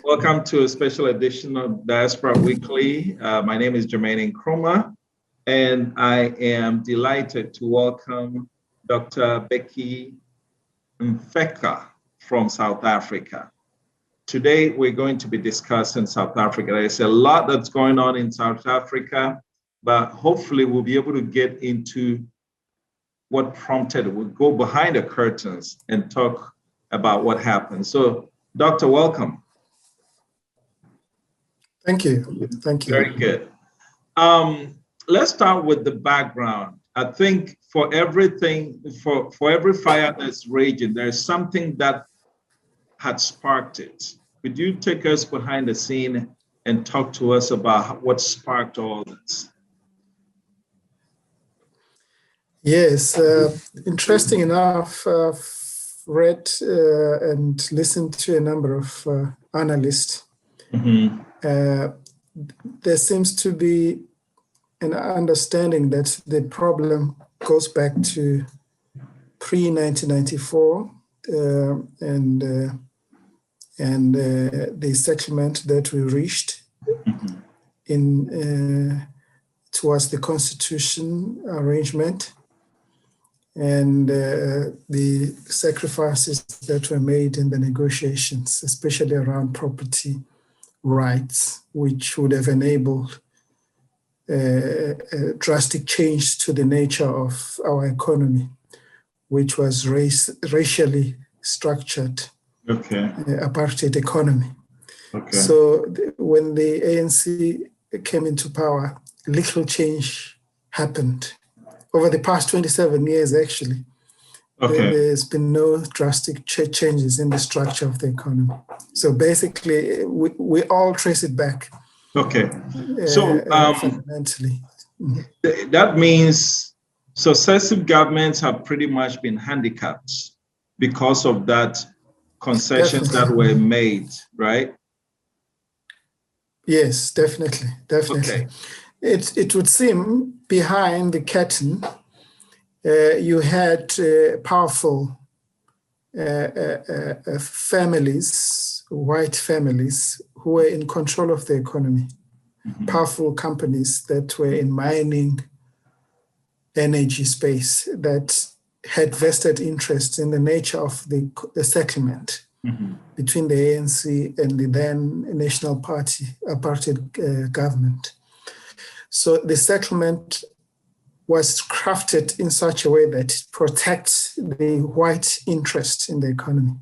Welcome to a special edition of Diaspora Weekly. My name is Jermaine Nkrumah, and I am delighted to welcome Dr. Mbeki from South Africa. Today, we're going to be discussing South Africa. There's a lot that's going on in South Africa, but hopefully we'll be able to get into what prompted it. We'll go behind the curtains and talk about what happened. So, Doctor, welcome. Thank you. Thank you. Very good. Let's start with the background. I think for everything, for every fire that's raging, there's something that had sparked it. Could you take us behind the scene and talk to us about what sparked all this? Yes, interesting enough, I've read and listened to a number of analysts. Mm-hmm. There seems to be an understanding that the problem goes back to pre-1994 and the settlement that we reached in towards the constitution arrangement and the sacrifices that were made in the negotiations, especially around property rights, which would have enabled a drastic change to the nature of our economy, which was racially structured, apartheid economy. Okay. So when the ANC came into power, little change happened. Over the past 27 years, actually, there's been no drastic changes in the structure of the economy. So basically, we all trace it back. Okay. So fundamentally. That means successive governments have pretty much been handicapped because of that concessions that were made, right? Yes, definitely. Okay. It would seem behind the curtain, you had powerful families, white families, who were in control of the economy, powerful companies that were in mining, energy space, that had vested interest in the nature of the settlement between the ANC and the then National Party apartheid government. So the settlement was crafted in such a way that it protects the white interest in the economy.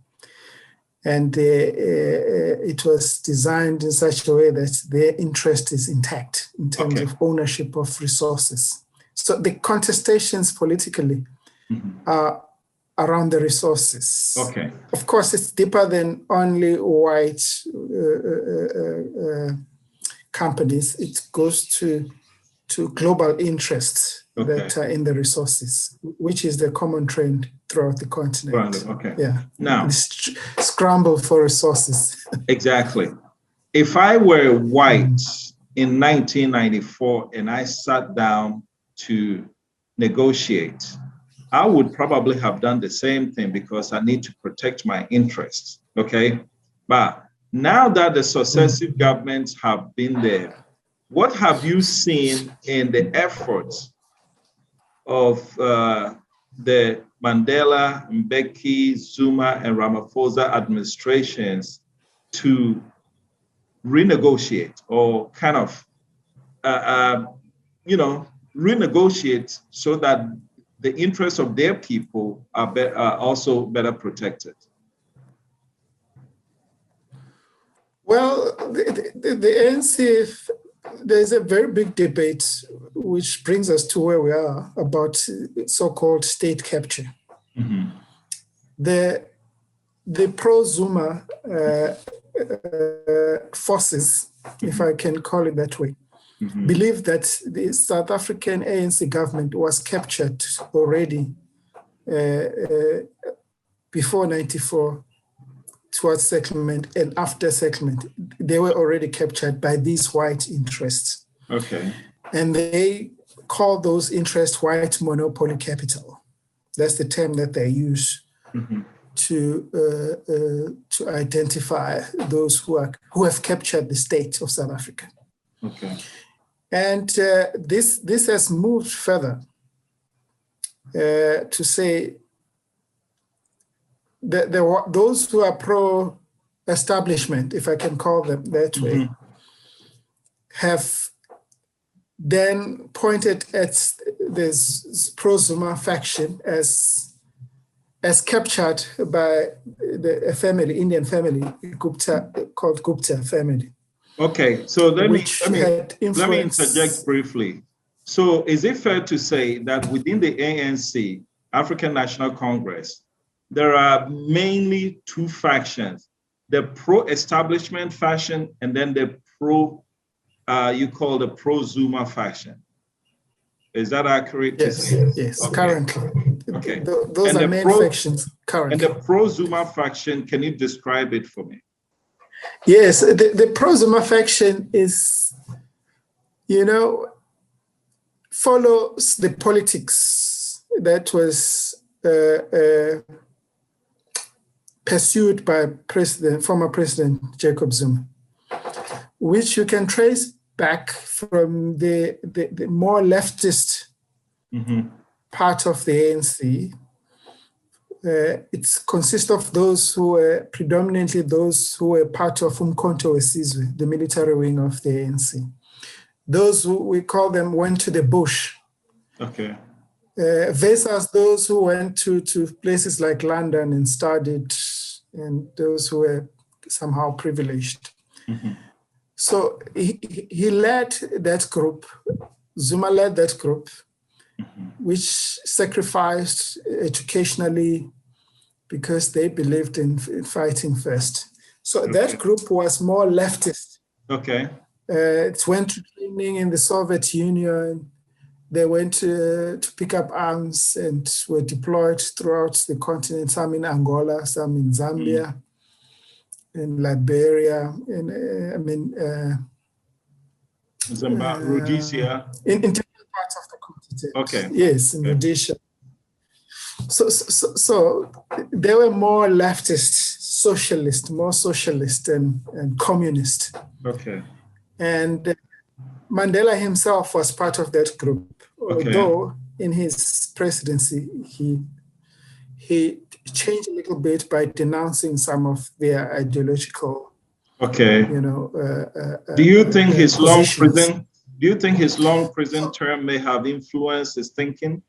And it was designed in such a way that their interest is intact in terms of ownership of resources. So the contestations politically are around the resources. Okay. Of course, it's deeper than only white companies. It goes to global interests that are in the resources, which is the common trend throughout the continent. Okay. Yeah. Now, scramble for resources. Exactly. If I were white in 1994 and I sat down to negotiate, I would probably have done the same thing because I need to protect my interests. Okay. But now that the successive governments have been there, what have you seen in the efforts of the Mandela, Mbeki, Zuma, and Ramaphosa administrations to renegotiate or kind of, renegotiate so that the interests of their people are also better protected? Well, the ANC, there's a very big debate which brings us to where we are about so-called state capture. The pro-Zuma forces, if I can call it that way, believe that the South African ANC government was captured already before 94 towards settlement and after settlement. They were already captured by these white interests. Okay. And they call those interests white monopoly capital. That's the term that they use to identify those who have captured the state of South Africa. Okay. And this has moved further to say that those who are pro-establishment, if I can call them that way, have then pointed at this pro-Zuma faction as captured by a family, Indian family, Gupta, called Gupta family. Okay, so let me influence. interject briefly. So is it fair to say that within the ANC, African National Congress, there are mainly two factions, the pro-establishment faction and then the you call the pro-Zuma faction? Is that accurate to say? Yes, okay. Currently. Okay. Those are main factions currently. And the pro-Zuma faction, can you describe it for me? Yes, the pro-Zuma faction is, follows the politics that was pursued by former President Jacob Zuma, which you can trace back from the more leftist part of the ANC. It consists of those who were predominantly those who were part of Umkhonto weSizwe, the military wing of the ANC. Those who we call them went to the bush. Okay. Versus those who went to places like London and studied, and those who were somehow privileged. So he led that group, Zuma led that group, which sacrificed educationally because they believed in fighting first. So that group was more leftist. Okay. It went to training in the Soviet Union. They went to pick up arms and were deployed throughout the continent, some in Angola, some in Zambia, in Liberia, Zimbabwe, Rhodesia. In different parts of the continent. Okay. Yes, in Rhodesia. So they were more leftist, more socialist and communist. Okay. And Mandela himself was part of that group, although in his presidency, he changed a little bit by denouncing some of their ideological, do you think his long prison? Do you think his long prison term may have influenced his thinking?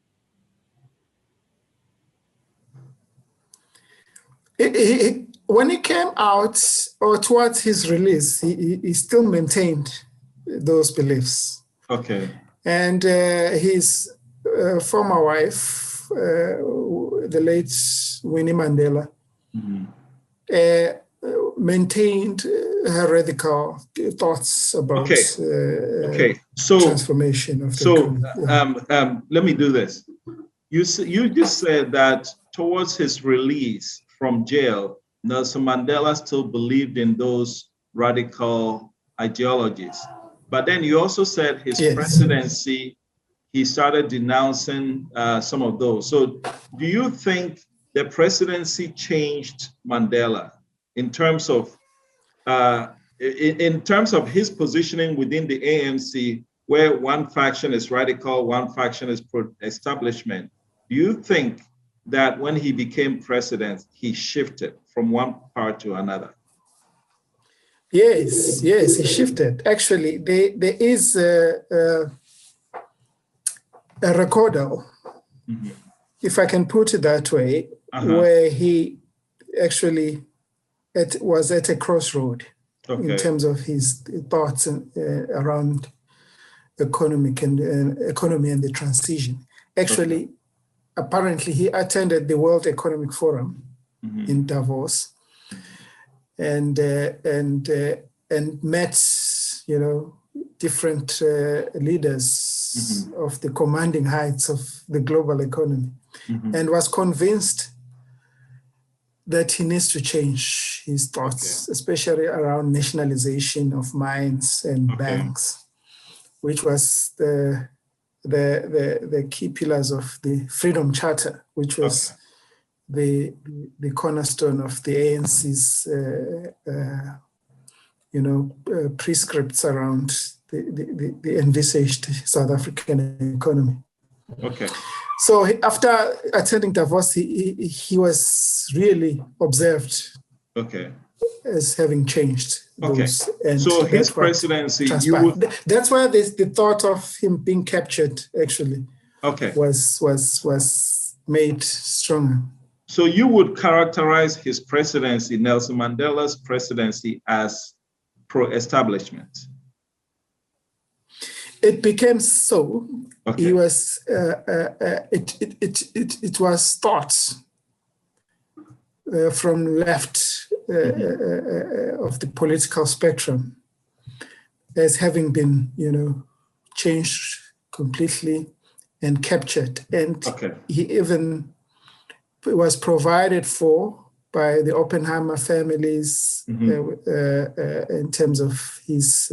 When he came out or towards his release, he still maintained those beliefs. Okay. And his former wife, the late Winnie Mandela, maintained her radical thoughts about transformation of the economy. Let me do this. You just said that towards his release from jail, Nelson Mandela still believed in those radical ideologies. But then you also said his presidency, he started denouncing some of those. So do you think the presidency changed Mandela in terms of his positioning within the ANC, where one faction is radical, one faction is pro-establishment? Do you think that when he became president, he shifted from one part to another? Yes, he shifted. Actually, there is a recordal, if I can put it that way, where he actually was at a crossroad in terms of his thoughts around economy and the transition. Actually, apparently, he attended the World Economic Forum in Davos, and met, different leaders of the commanding heights of the global economy, and was convinced that he needs to change his thoughts, especially around nationalization of mines and banks, which was the key pillars of the Freedom Charter, which was the cornerstone of the ANC's prescripts around the envisaged South African economy. Okay. So after attending Davos, he was really observed. Okay. As having changed those. Okay. And so his presidency, that's why the thought of him being captured actually was made stronger. So you would characterize his presidency, Nelson Mandela's presidency, as pro-establishment? It became so. Okay. He was. It was thought from left of the political spectrum as having been, changed completely and captured. And he even was provided for by the Oppenheimer families in terms of his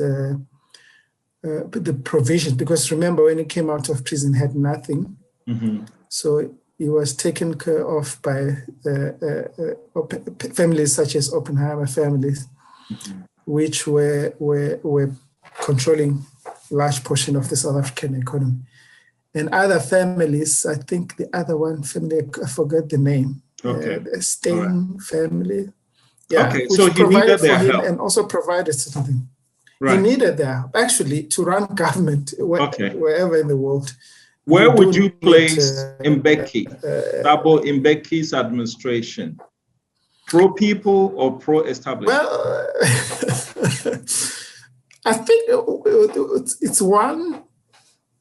the provisions. Because remember, when he came out of prison, he had nothing. So he was taken care of by families such as Oppenheimer families, which were controlling a large portion of the South African economy. And other families, I think the other one family, I forgot the name, the Stein family. Yeah, okay, which so he needed their help. And also provided something. Right. He needed their help, actually, to run government wherever in the world. Where would you place Mbeki, Thabo Mbeki's administration? Pro-people or pro-establishment? Well, I think it's one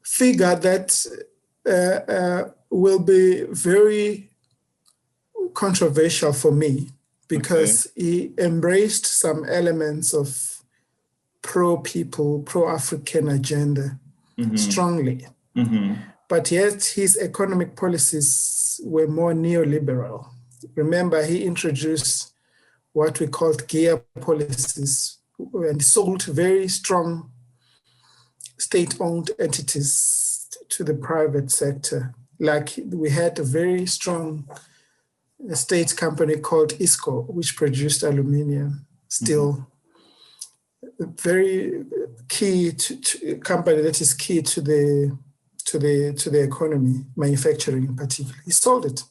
figure that will be very controversial for me because he embraced some elements of pro-people, pro-African agenda strongly. But yet his economic policies were more neoliberal. Remember, he introduced what we called gear policies and sold very strong state-owned entities to the private sector. Like we had a very strong state company called ISCO, which produced aluminium, steel, very key to company that is key to the economy, manufacturing in particular. He sold it.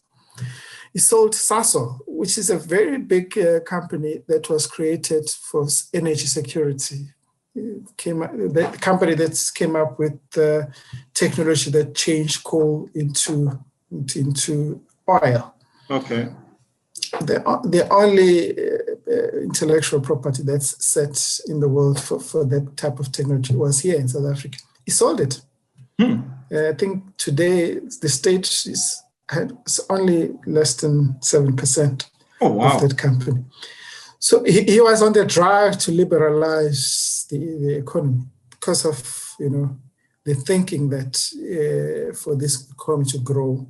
He sold Sasol, which is a very big company that was created for energy security. The company that came up with technology that changed coal into oil. Okay. The only intellectual property that's set in the world for that type of technology was here in South Africa. He sold it. I think today the state has only less than 7% of that company. So he was on the drive to liberalize the economy because of the thinking that for this economy to grow,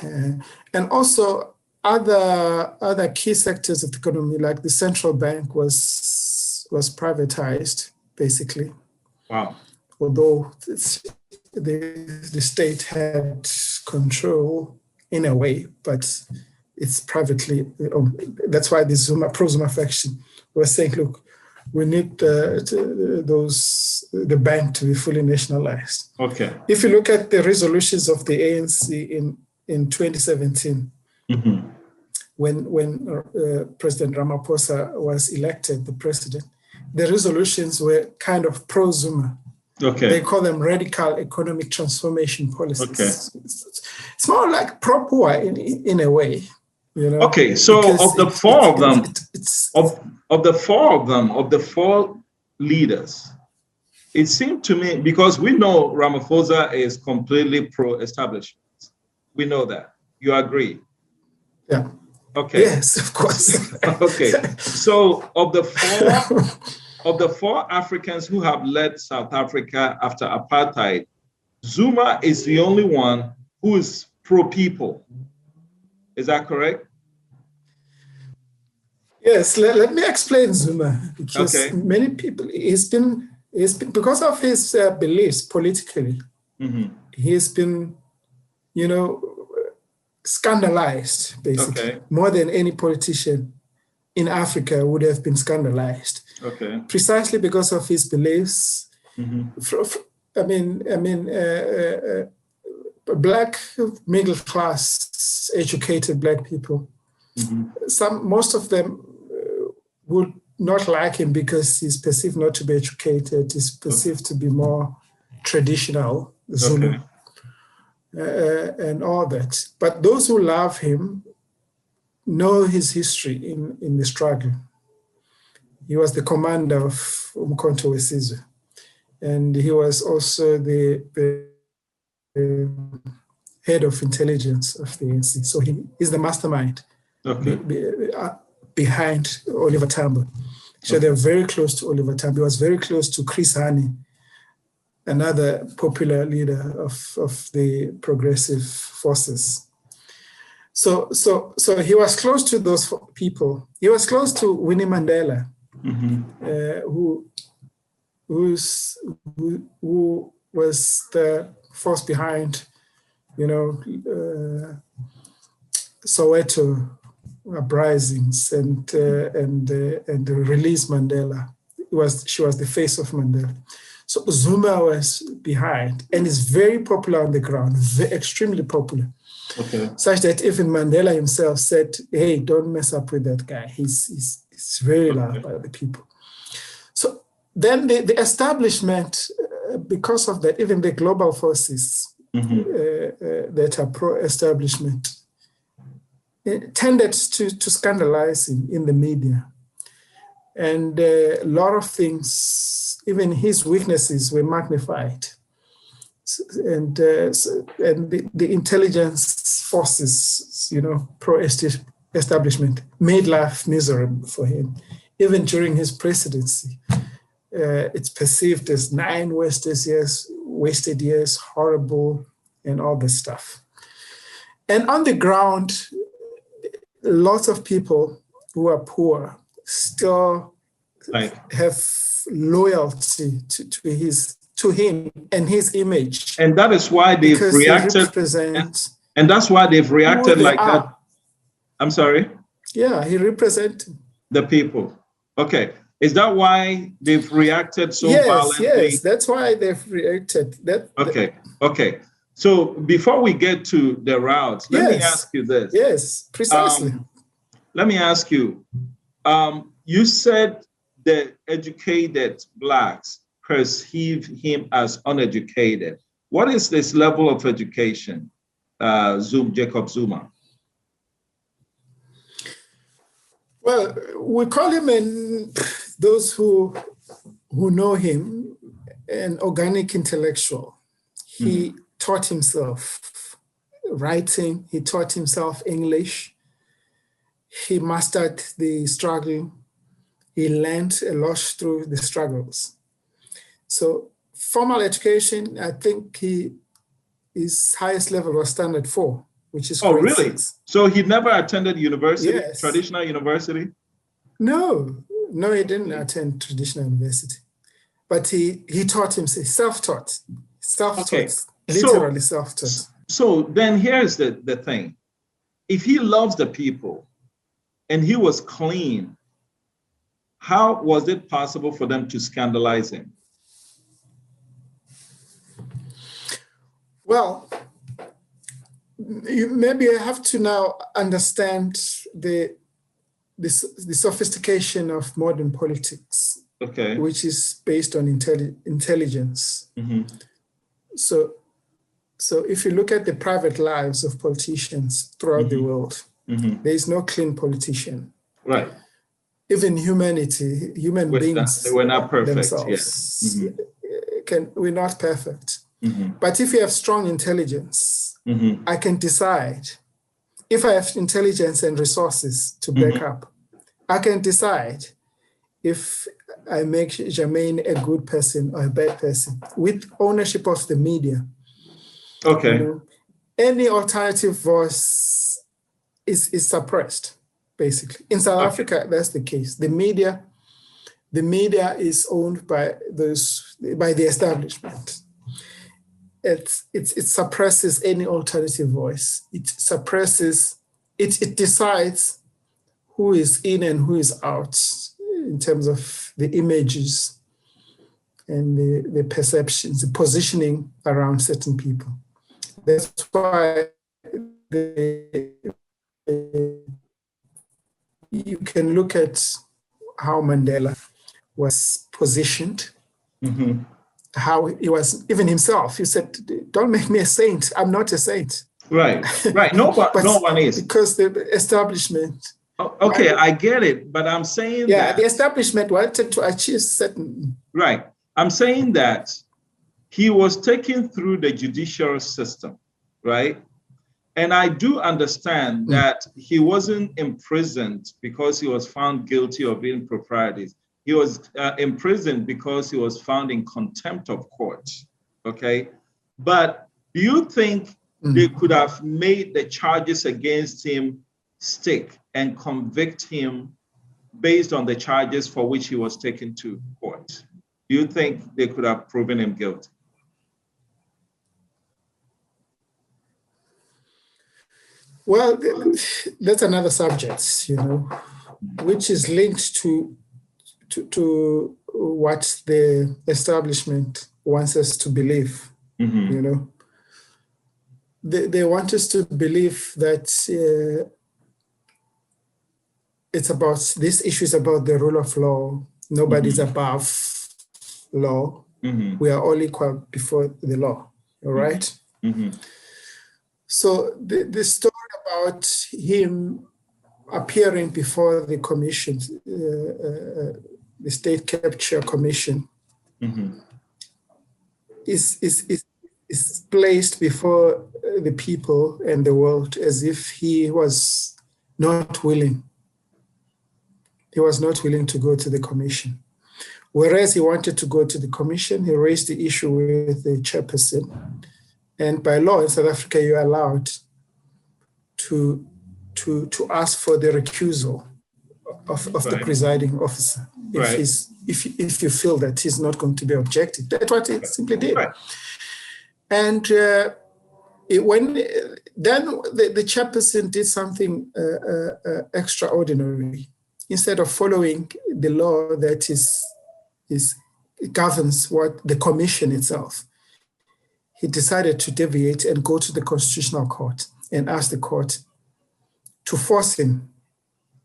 and also other key sectors of the economy, like the central bank was privatized basically. Wow. Although the state had control in a way, but it's privately owned. That's why the pro-Zuma faction was saying, look, we need the bank to be fully nationalized. Okay. If you look at the resolutions of the ANC in 2017, when President Ramaphosa was elected the president, the resolutions were kind of pro-Zuma. Okay. They call them radical economic transformation policies. Okay. It's more like pro-poor in a way. Okay, so of the four leaders, it seemed to me, because we know Ramaphosa is completely pro-establishment. We know that. You agree? Yeah. Okay. Yes, of course. Okay. So of the four Africans who have led South Africa after apartheid, Zuma is the only one who is pro-people. Is that correct? Yes, let me explain Zuma, because many people, he's been because of his beliefs politically, he's been, scandalized, basically, Okay. more than any politician in Africa would have been scandalized. Okay. Precisely because of his beliefs. Black middle class educated Black people. Most of them would not like him because he's perceived not to be educated. He's perceived to be more traditional Zulu, and all that. But those who love him know his history in the struggle. He was the commander of Umkhonto weSizwe, and he was also the head of intelligence of the ANC. So he's the mastermind behind Oliver Tambo. So they're very close to Oliver Tambo. He was very close to Chris Hani, another popular leader of the progressive forces. So he was close to those people. He was close to Winnie Mandela, who was the force behind, Soweto uprisings and release Mandela. She was the face of Mandela. So Zuma was behind and is very popular on the ground, extremely popular. Such that even Mandela himself said, "Hey, don't mess up with that guy. He's very loved by the people." So then the establishment, because of that, even the global forces that are pro-establishment, tended to scandalize him in the media. And a lot of things, even his weaknesses, were magnified. And the intelligence forces, pro-establishment, made life miserable for him. Even during his presidency, it's perceived as 9 wasted years, horrible, and all this stuff. And on the ground, lots of people who are poor still have loyalty to him and his image. And that is why they've reacted. And that's why they've reacted like that. I'm sorry? Yeah, he represents the people. Okay. Is that why they've reacted so violently? Yes, that's why they've reacted. Okay. So before we get to the routes, let me ask you this. Yes, precisely. Let me ask you, you said the educated Blacks perceive him as uneducated. What is this level of education, Jacob Zuma? Well, we call him, and those who know him, an organic intellectual. He taught himself writing, he taught himself English, he mastered the struggle, he learned a lot through the struggles. So formal education, I think his highest level was standard 4, which is grade really? 6. So he never attended university, Yes. Traditional university? No, he didn't attend traditional university. But he taught himself, self-taught, literally self-taught. So then here's the thing. If he loves the people and he was clean, how was it possible for them to scandalize him? Well, maybe I have to now understand the sophistication of modern politics, which is based on intelligence. So if you look at the private lives of politicians throughout the world, there is no clean politician. Right. Even human beings, they were not perfect themselves. We're not perfect. But if you have strong intelligence, I can decide. If I have intelligence and resources to back up, I can decide if I make Jermaine a good person or a bad person with ownership of the media. Any alternative voice is suppressed, basically. In South Africa, that's the case. The media is owned by the establishment. it suppresses any alternative voice. It suppresses, it decides who is in and who is out in terms of the images and the perceptions, the positioning around certain people. That's why you can look at how Mandela was positioned, how he was, even himself, he said, don't make me a saint, I'm not a saint. Right. No one is. Because the establishment. Okay, I get it, but I'm saying that. The establishment wanted to achieve certain. Right. I'm saying that he was taken through the judicial system, right? And I do understand that he wasn't imprisoned because he was found guilty of improprieties. He was imprisoned because he was found in contempt of court, okay? But do you think they could have made the charges against him stick and convict him based on the charges for which he was taken to court? Do you think they could have proven him guilty? Well, that's another subject, which is linked to what the establishment wants us to believe. They want us to believe that it's about, this issue is about the rule of law. Nobody's above law. We are all equal before the law, all right? So the story about him appearing before the commission, the State Capture Commission, is placed before the people and the world as if he was not willing. He was not willing to go to the commission. Whereas he wanted to go to the commission, he raised the issue with the chairperson. And by law in South Africa, you're allowed to ask for the recusal of the presiding officer if you feel that he's not going to be objective. That's what he simply did. Right. And then the chairperson did something extraordinary. Instead of following the law that governs what the commission itself, he decided to deviate and go to the Constitutional Court and ask the court to force him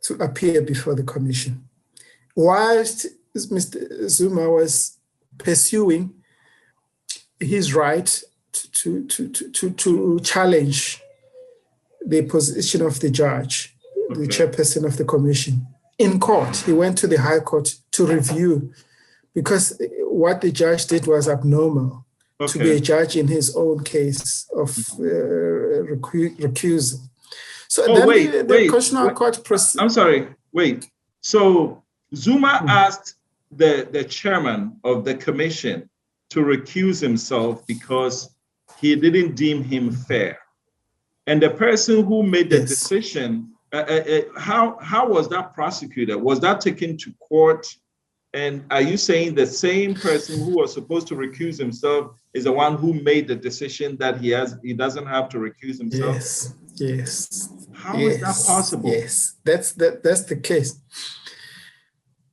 to appear before the commission. Whilst Mr. Zuma was pursuing his right to challenge the position of the judge, the chairperson of the commission, in court, he went to the High Court to review, because what the judge did was abnormal. To be a judge in his own case of recusal. So the Constitutional Court proceeded. I'm sorry, wait. So Zuma asked the chairman of the commission to recuse himself because he didn't deem him fair. And the person who made the decision, how was that prosecuted? Was that taken to court? And are you saying the same person who was supposed to recuse himself is the one who made the decision that he doesn't have to recuse himself? Yes. How is that possible? Yes, that's the case.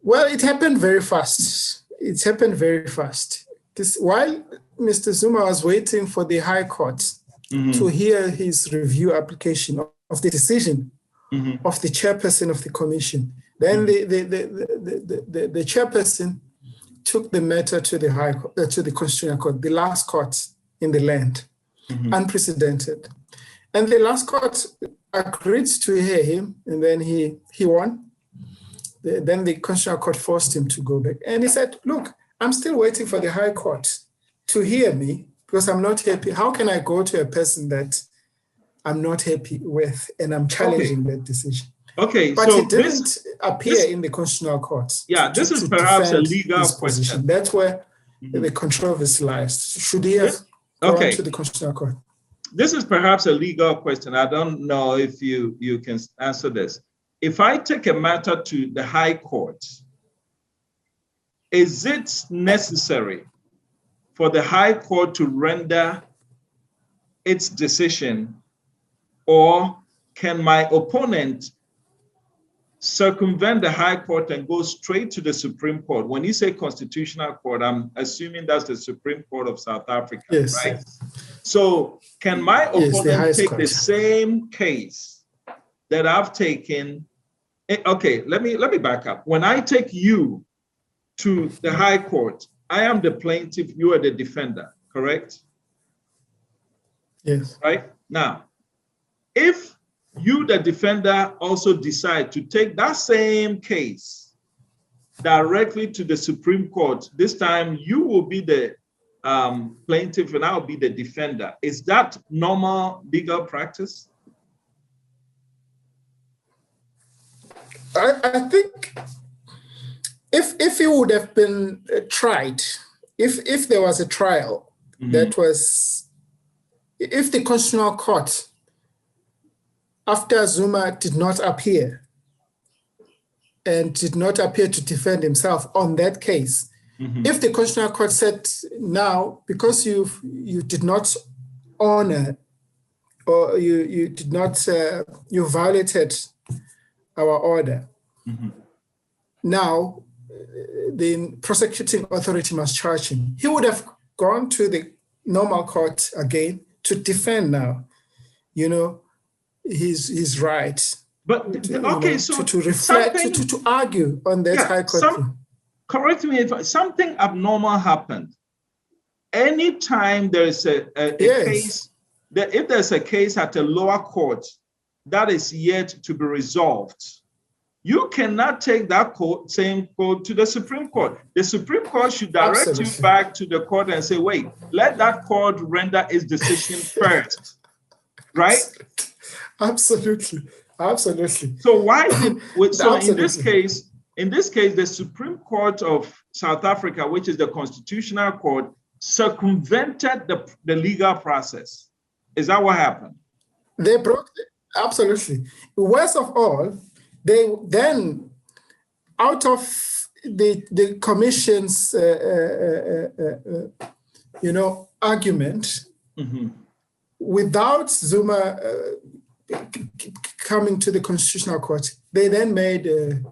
Well, it happened very fast. Because while Mr. Zuma was waiting for the High Court to hear his review application of the decision of the chairperson of the commission, then the chairperson took the matter to the High Court, to the Constitutional Court, the last court in the land, unprecedented. And the last court agreed to hear him, and then he won. Then the Constitutional Court forced him to go back. And he said, look, I'm still waiting for the High Court to hear me because I'm not happy. How can I go to a person that I'm not happy with and I'm challenging that decision? Okay, but so it didn't appear in the Constitutional Court. Yeah, this is perhaps a legal question. That's where the controversy lies. Should he have gone to the Constitutional Court? This is perhaps a legal question. I don't know if you can answer this. If I take a matter to the High Court, is it necessary for the High Court to render its decision, or can my opponent circumvent the High Court and go straight to the Supreme Court? When you say Constitutional Court, I'm assuming that's the Supreme Court of South Africa, yes. right? So can my opponent take court. the same case that I've taken? Okay, let me back up. When I take you to the High Court, I am the plaintiff, you are the defender, correct? Yes. Right? Now, if you, the defender, also decide to take that same case directly to the Supreme Court, this time you will be the plaintiff and I'll be the defender. Is that normal legal practice? I think if it would have been tried, if there was a trial that was, if the Constitutional Court, after Zuma did not appear and did not appear to defend himself on that case, if the Constitutional Court said, now, because you did not honor, or you did not, you violated our order, now the prosecuting authority must charge him. He would have gone to the normal court again to defend now, his right. But okay, so to reflect, to argue on that High Court. Correct me if something abnormal happened. Anytime there is a case, if there's a case at a lower court that is yet to be resolved, you cannot take that same court to the Supreme Court. The Supreme Court should direct you back to the court and say, wait, let that court render its decision first, right? Absolutely. So why did, so in this case, the Supreme Court of South Africa, which is the Constitutional Court, circumvented the legal process. Is that what happened? They broke it. Absolutely. Worst of all, they then, out of the commission's, argument, without Zuma coming to the Constitutional Court, they then made a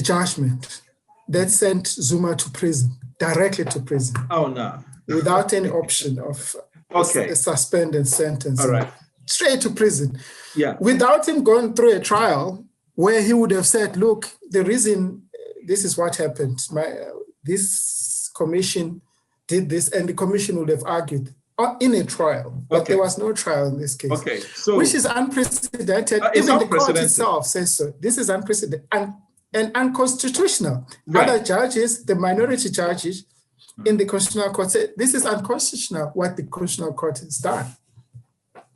judgment that sent Zuma to prison, directly to prison. Oh, no. Without any option of a suspended sentence. All right. Straight to prison. Yeah. Without him going through a trial where he would have said, look, the reason this is what happened. This commission did this, and the commission would have argued in a trial. But there was no trial in this case. Okay. So, which is unprecedented. Even the court itself says so. This is unprecedented and unconstitutional. Right. Other judges, the minority judges in the Constitutional Court, say this is unconstitutional what the Constitutional Court has done.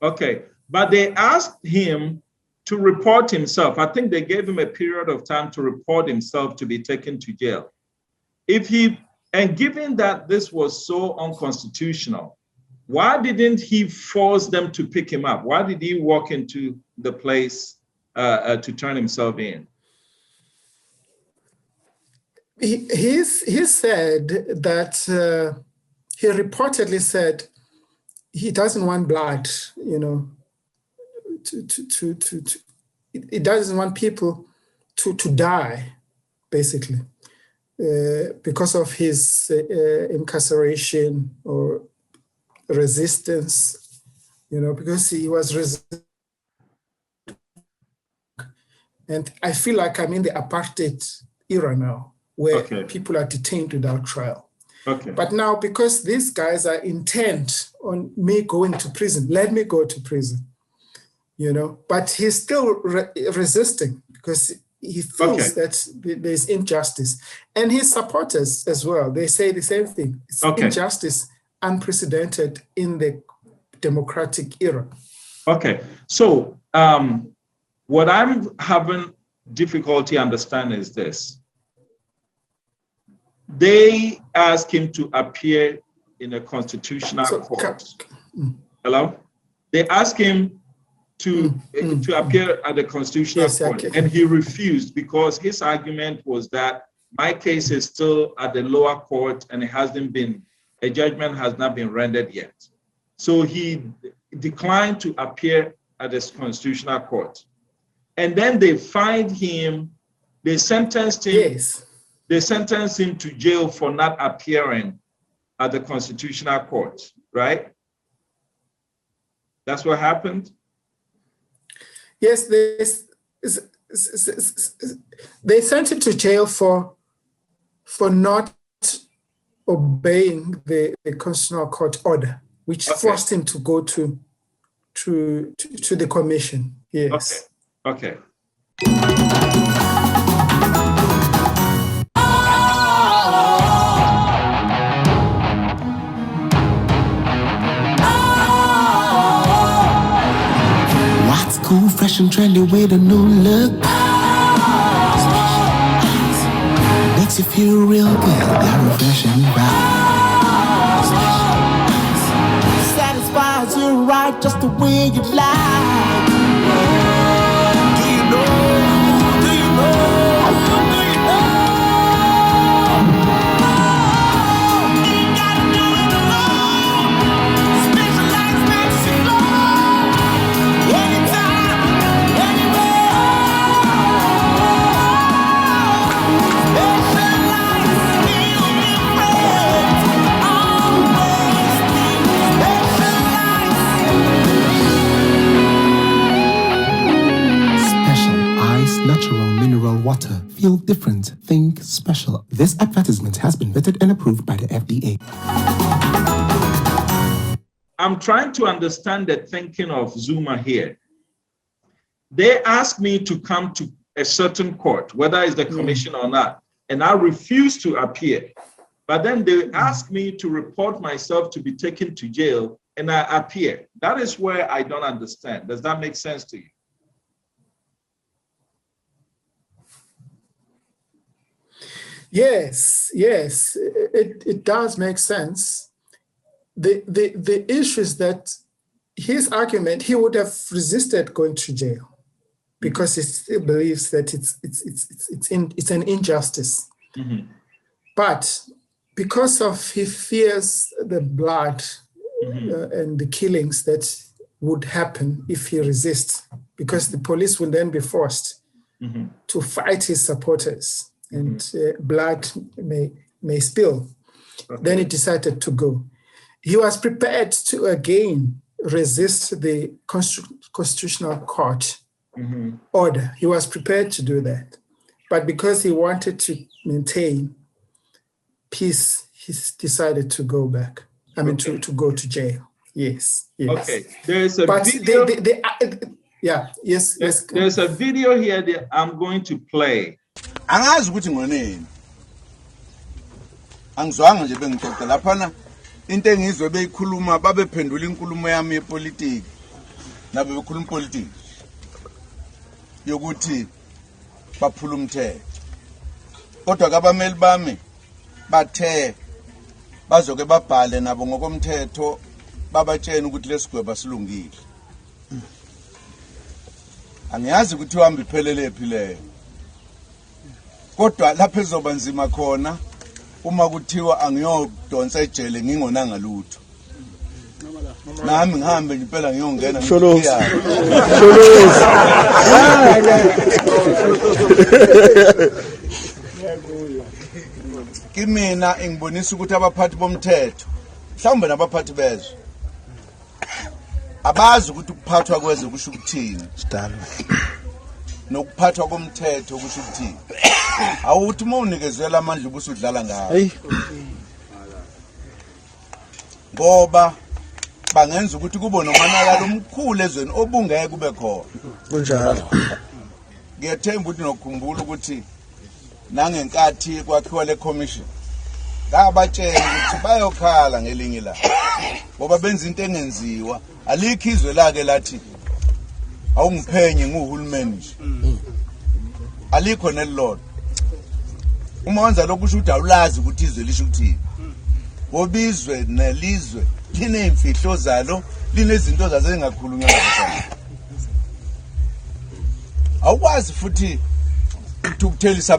Okay. But they asked him to report himself. I think they gave him a period of time to report himself to be taken to jail. And given that this was so unconstitutional, why didn't he force them to pick him up? Why did he walk into the place to turn himself in? He said that he reportedly said he doesn't want blood, he doesn't want people to die, basically, because of his incarceration or resistance, because he was resisting. And I feel like I'm in the apartheid era now, where people are detained without trial. Okay. But now, because these guys are intent on me going to prison, let me go to prison, But he's still resisting because he feels that there's injustice. And his supporters as well, they say the same thing. It's injustice unprecedented in the democratic era. Okay. So what I'm having difficulty understanding is this. They asked him to appear in a constitutional court. Hello? They asked him to appear at the constitutional court, and he refused because his argument was that my case is still at the lower court and it hasn't been a judgment has not been rendered yet. So he declined to appear at the Constitutional Court. And then they fined him, they sentenced him, Yes. They sentenced him to jail for not appearing at the Constitutional Court, right? That's what happened? Yes, they sent him to jail for not obeying the Constitutional Court order, which forced him to go to the commission. Yes. Okay. What's cool, fresh and trendy with a new look? Makes you feel real good, that refreshing vibe. Satisfies you right just the way you like. Do you know? Do you know? Do you know? Ain't gotta do it alone. Specialized makes you glow. Anytime, anywhere. Specialized, feel different. Always be specialized. Special ice, natural mineral water. Feel different. Think special. This advertisement has been vetted and approved by the FDA. I'm trying to understand the thinking of Zuma here. They asked me to come to a certain court, whether it's the commission or not, and I refused to appear. But then they asked me to report myself to be taken to jail, and I appear. That is where I don't understand. Does that make sense to you? Yes, it does make sense. The issue is that his argument, he would have resisted going to jail because he still believes that it's an injustice. Mm-hmm. But because of he fears the blood and the killings that would happen if he resists, because the police will then be forced to fight his supporters. And blood may spill. Then he decided to go. He was prepared to again resist the Constitutional Court order. He was prepared to do that. But because he wanted to maintain peace, he decided to go back. To go to jail. Yes. Okay. There is a video. Yes. There's a video here that I'm going to play. Angazi ukuthi ngoneni angizwanga nje bengixoxa laphana into engizwe beyikhuluma babephendula inkulumo yami yepolitiki nabe bekhuluma politics yokuthi baphula umthetho kodwa kabameli bami bathe bazoke babhale nabo ngokomthetho babatshena ukuthi lesigweba silungile angiyazi ukuthi uhamba iphelele phi leyo kodwa lapha ezoba nzima khona uma kuthiwa angiyodonsa ejele ngingonanga lutho nami ngihambe impela ngiyongena kimina ngibonisa ukuthi abaphathi bomthetho mhlawumbe nabaphathi bezwe abazi ukuthi ukuphathwa kwezwe kusho ukuthini nokuphathwa komthetho kusho ukuthini awuthi uma unikezela amandla ubusudlala ngawo ngoba bangenza ukuthi kube nomonakalo omkhulu ezweni obungeke kube khona kunjalo ngiyethemba ukuthi nokukhumbula ukuthi nangenkathi kwakhiwa le commission ngabatshela ukuthi bayokhala ngelinye ilanga ngoba benza into engenziwa alikho izwe lake lathi awungiphenye nguhulumeni nje alikho nelilodwa uma wenza lokhu kusho ukuthi awulazi ukuthi izwe lisho ukuthini ngoba izwe nelizwe lineemfihlo zalo linezinto zazo engakhulunywa ngazo awukwazi futhi ukuthelisa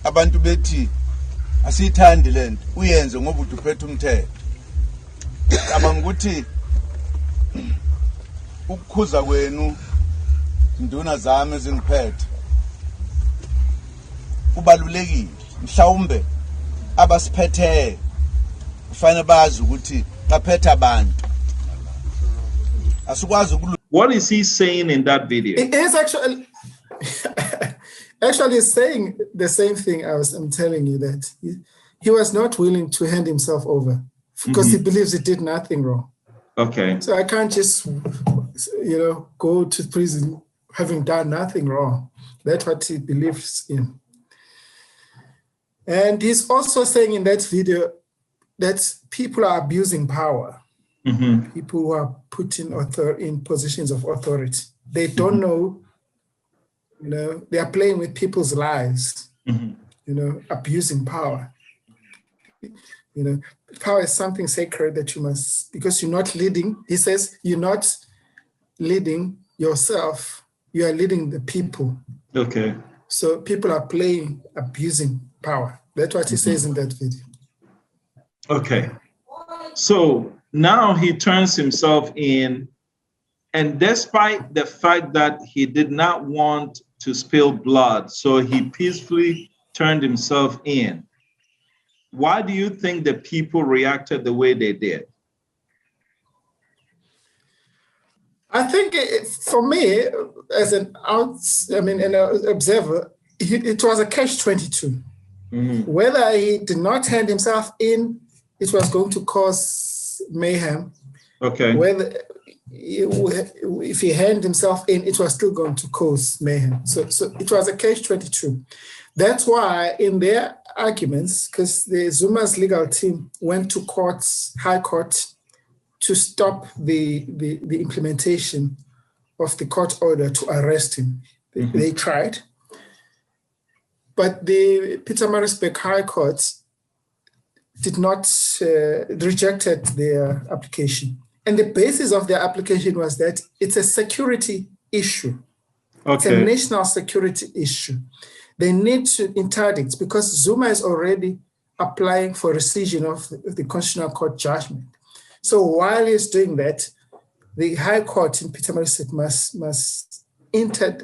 abantu bethi asiyithandi lento uyenze ngoba uduphethe umthetho cabanga ukuthi ukukhuza kwenu induna zami ezingiphethe kubalulekile mhlawumbe abasiphethe kufanele bazi ukuthi baphethe abantu asikwazi ukulu. What is he saying in that video? It is actually saying the same thing I'm telling you, that he was not willing to hand himself over because he believes he did nothing wrong. Okay. So I can't just, go to prison having done nothing wrong. That's what he believes in. And he's also saying in that video that people are abusing power. People who are put in positions of authority. They don't know, they are playing with people's lives, abusing power. Power is something sacred that you must, because you're not leading, he says, you're not leading yourself, you are leading the people. Okay. So people are abusing power. That's what he says in that video. Okay. So now he turns himself in, and despite the fact that he did not want to spill blood, so he peacefully turned himself in. Why do you think the people reacted the way they did? I think for me, as an observer, it was a catch-22. Whether he did not hand himself in, it was going to cause mayhem. Okay. Whether if he handed himself in, it was still going to cause mayhem. So it was a catch-22. That's why in their arguments, because the Zuma'S legal team went to High Court, to stop the implementation of the court order to arrest him. They tried. But the Pietermaritzburg High Court did not rejected their application. And the basis of their application was that it's a security issue. Okay. It's a national security issue. They need to interdict, because Zuma is already applying for rescission of the Constitutional Court judgment. So while he's doing that, the High Court in Pietermaritzburg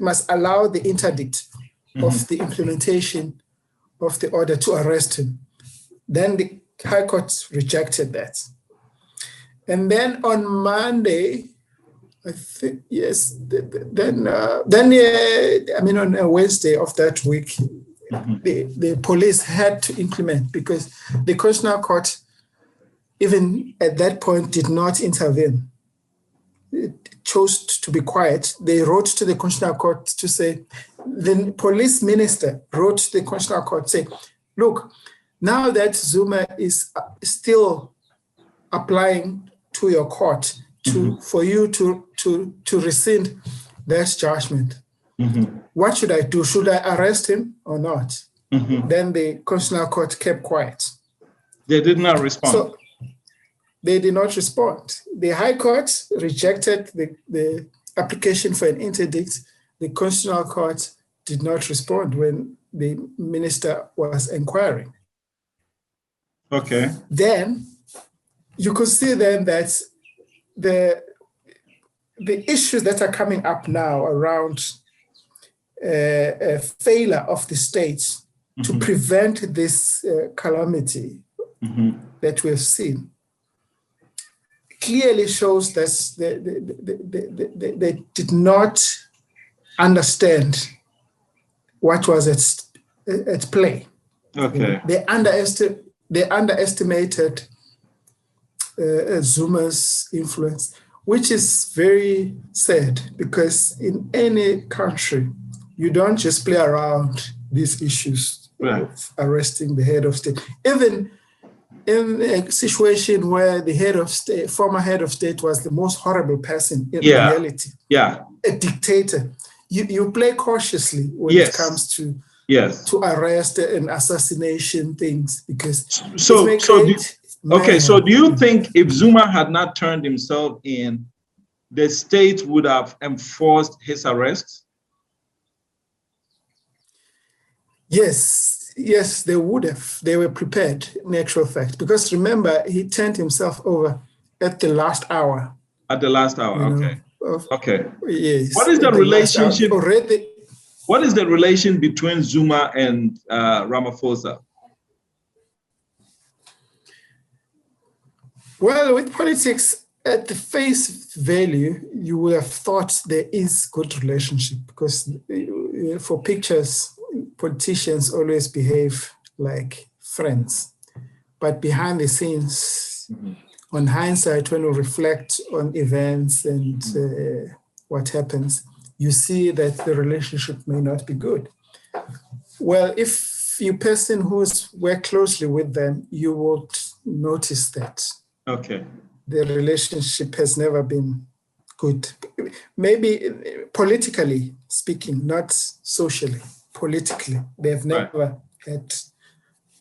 must allow the interdict of the implementation of the order to arrest him. Then the High Court rejected that. And then on Monday, I think, yes, on a Wednesday of that week, the police had to implement, because the Constitutional Court, even at that point, did not intervene. It chose to be quiet. They wrote to the Constitutional Court to say, the police minister wrote to the Constitutional Court saying, look, now that Zuma is still applying to your court for you to rescind that judgment, what should I do? Should I arrest him or not? Then the Constitutional Court kept quiet. They did not respond. So they did not respond. The High Court rejected the application for an interdict. The Constitutional Court did not respond when the minister was inquiring. Okay. Then you could see then that the issues that are coming up now around a failure of the state to prevent this calamity that we have seen clearly shows that they did not understand what was at play. Okay. They underestimated Zuma's influence, which is very sad, because in any country, you don't just play around these issues of arresting the head of state. Even in a situation where the former head of state was the most horrible person in reality, a dictator, you play cautiously when it comes to arrest and assassination things, because so do you think if Zuma had not turned himself in, the state would have enforced his arrest? Yes, Yes, they would have. They were prepared, in actual fact. Because remember, he turned himself over at the last hour. At the last hour, okay. Okay. Yes. What is the relationship? Already. What is the relation between Zuma and Ramaphosa? Well, with politics, at the face value, you would have thought there is good relationship because for pictures, politicians always behave like friends. But behind the scenes, on hindsight, when we reflect on events and what happens, you see that the relationship may not be good. Well, if you person who's worked closely with them, you would notice that. Okay. The relationship has never been good. Maybe politically speaking, not socially, politically. They've never had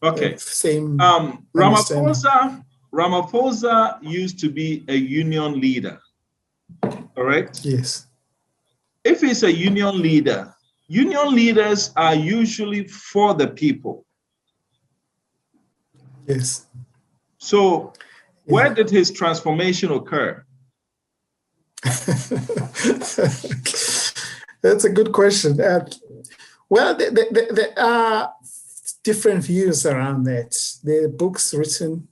the same Ramaphosa used to be a union leader, correct? Yes. If he's a union leaders are usually for the people. Yes. So where did his transformation occur? That's a good question. Well, there are different views around that. There are books written.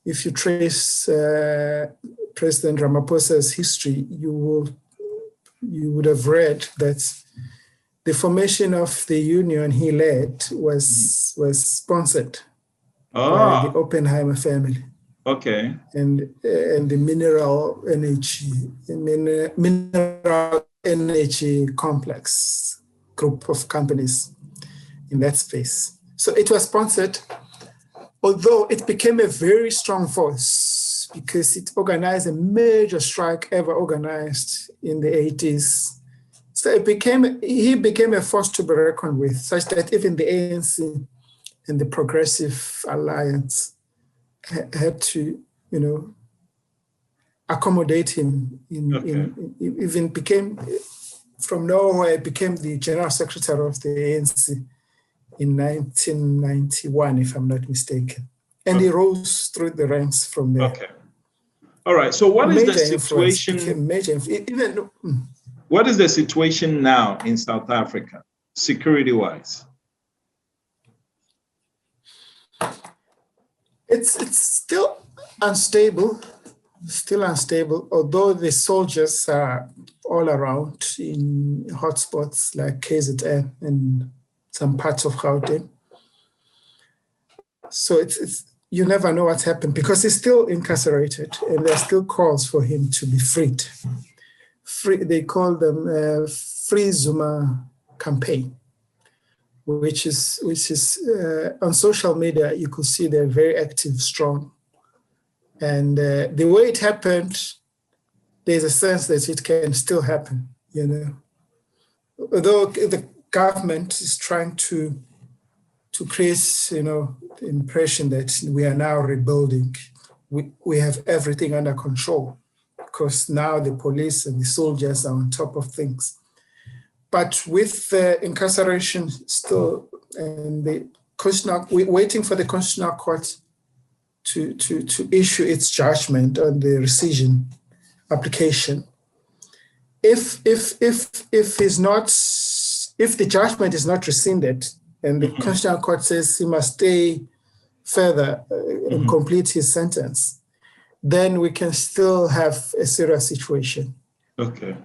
If you trace President Ramaphosa's history, you would have read that the formation of the union he led was sponsored by the Oppenheimer family. Okay. And the mineral energy complex group of companies in that space. So it was sponsored, although it became a very strong force because it organized a major strike ever organized in the 80s. So he became a force to be reckoned with, such that even the ANC and the Progressive Alliance had to, accommodate him. Even became, from nowhere, became the general secretary of the ANC in 1991, if I'm not mistaken. And he rose through the ranks from there. Okay. All right. So what is the situation? What is the situation now in South Africa, security-wise? It's still unstable, although the soldiers are all around in hotspots like KZN and some parts of Gauteng. So it's you never know what's happened because he's still incarcerated and there are still calls for him to be freed. They call them Free Zuma campaign, which is on social media, you could see they're very active, strong. And the way it happened, there's a sense that it can still happen, Although the government is trying to create, the impression that we are now rebuilding. We have everything under control because now the police and the soldiers are on top of things. But with the incarceration still, and we're waiting for the Constitutional Court to issue its judgment on the rescission application. If the judgment is not rescinded, and the Constitutional Court says he must stay further and complete his sentence, then we can still have a serious situation. Okay.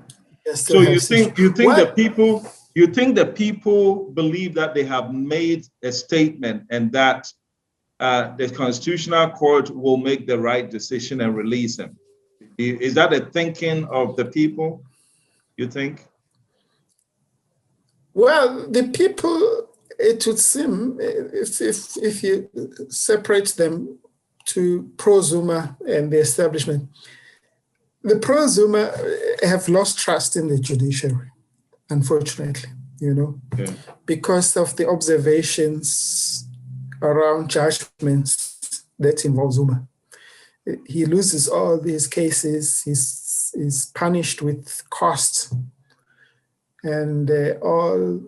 So you think the people believe that they have made a statement and that the Constitutional Court will make the right decision and release him? Is that a thinking of the people, you think? Well, the people, it would seem, if you separate them to pro-Zuma and the establishment, the pro-Zuma have lost trust in the judiciary, unfortunately, because of the observations around judgments that involve Zuma. He loses all these cases, he's punished with costs, and all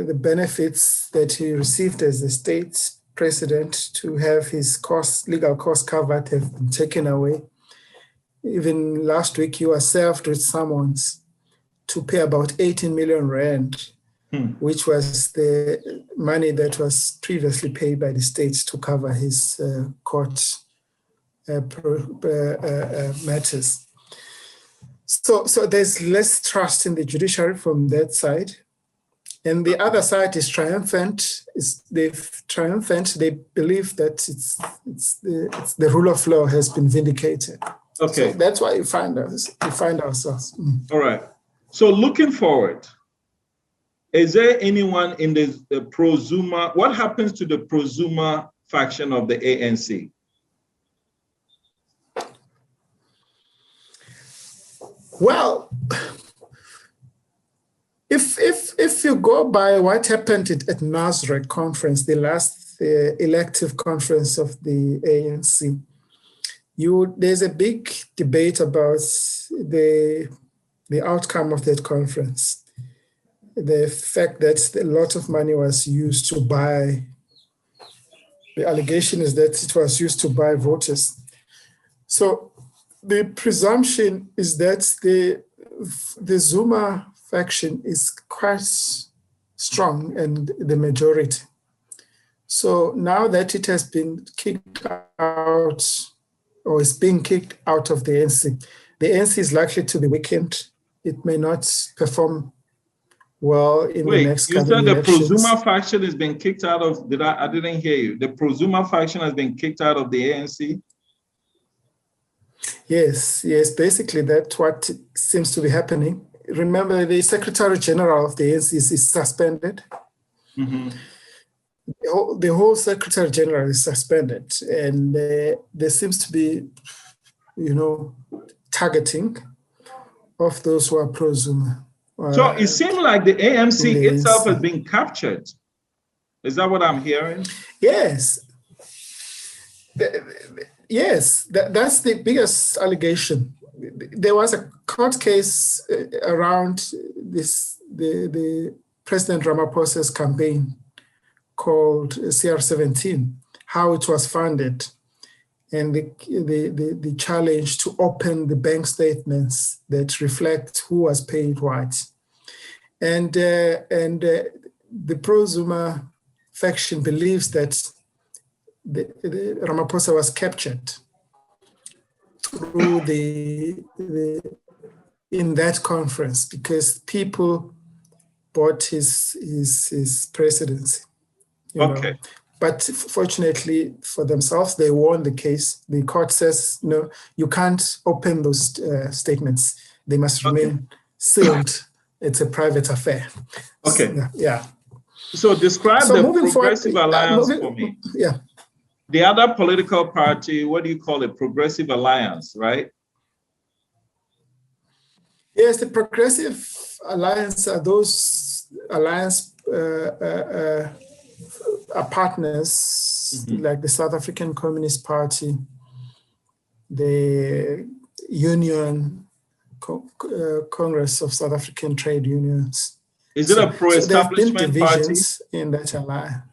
the benefits that he received as the state president to have his legal costs covered have been taken away. Even last week, he was served with summons to pay about 18 million rand, which was the money that was previously paid by the state to cover his court matters. So there's less trust in the judiciary from that side. And the other side is triumphant. They believe that it's the rule of law has been vindicated. Okay. So that's why we find ourselves. All right. So looking forward, is there anyone in the pro-Zuma? What happens to the pro-Zuma faction of the ANC? Well, if you go by what happened at Nasrec conference, the last elective conference of the ANC, there's a big debate about the outcome of that conference. The fact that a lot of money was used to buy, the allegation is that it was used to buy voters. So the presumption is that the Zuma faction is quite strong and the majority. So now that it has been kicked out, or is being kicked out of the ANC is likely to be weakened. It may not perform well in the next couple of elections. You said the pro-Zuma faction has been kicked out of, I didn't hear you. The pro-Zuma faction has been kicked out of the ANC? Yes, basically that's what seems to be happening. Remember, the Secretary General of the ANC is suspended. Mm-hmm. The whole Secretary General is suspended, and there seems to be, targeting of those who are pro-Zuma. So it seems like the ANC itself has been captured. Is that what I'm hearing? Yes. Yes, that's the biggest allegation. There was a court case around the President Ramaphosa's campaign called CR17, how it was funded, and the challenge to open the bank statements that reflect who was paid what. And the pro-Zuma faction believes that the Ramaphosa was captured through in that conference because people bought his presidency. Okay. But fortunately for themselves, they won the case. The court says, no, you can't open those statements. They must remain sealed. It's a private affair. Okay. Yeah. So describe the Progressive Alliance for me. Yeah. The other political party, what do you call it? Progressive Alliance, right? Yes, the Progressive Alliance are those alliance partners like the South African Communist Party, the Union, Congress of South African Trade Unions. Is it a pro-establishment party? Divisions in that alliance.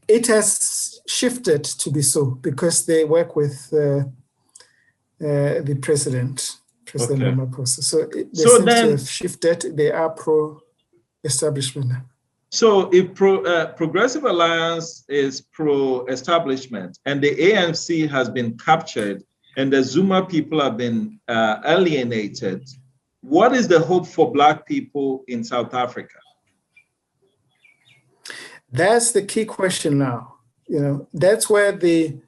It has shifted to be so because they work with the President Ramaphosa. So they seem to have shifted. They are pro-establishment. So if Progressive Alliance is pro-establishment and the ANC has been captured and the Zuma people have been alienated, what is the hope for Black people in South Africa? That's the key question now. That's where the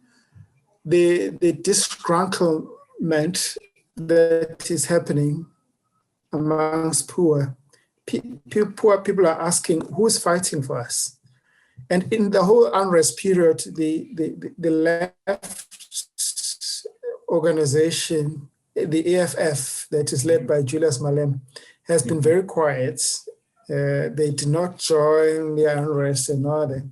disgruntlement that is happening amongst poor people are asking, who's fighting for us? And in the whole unrest period, the left organization, the EFF, that is led by Julius Malema, has been very quiet. They did not join the unrest and all that.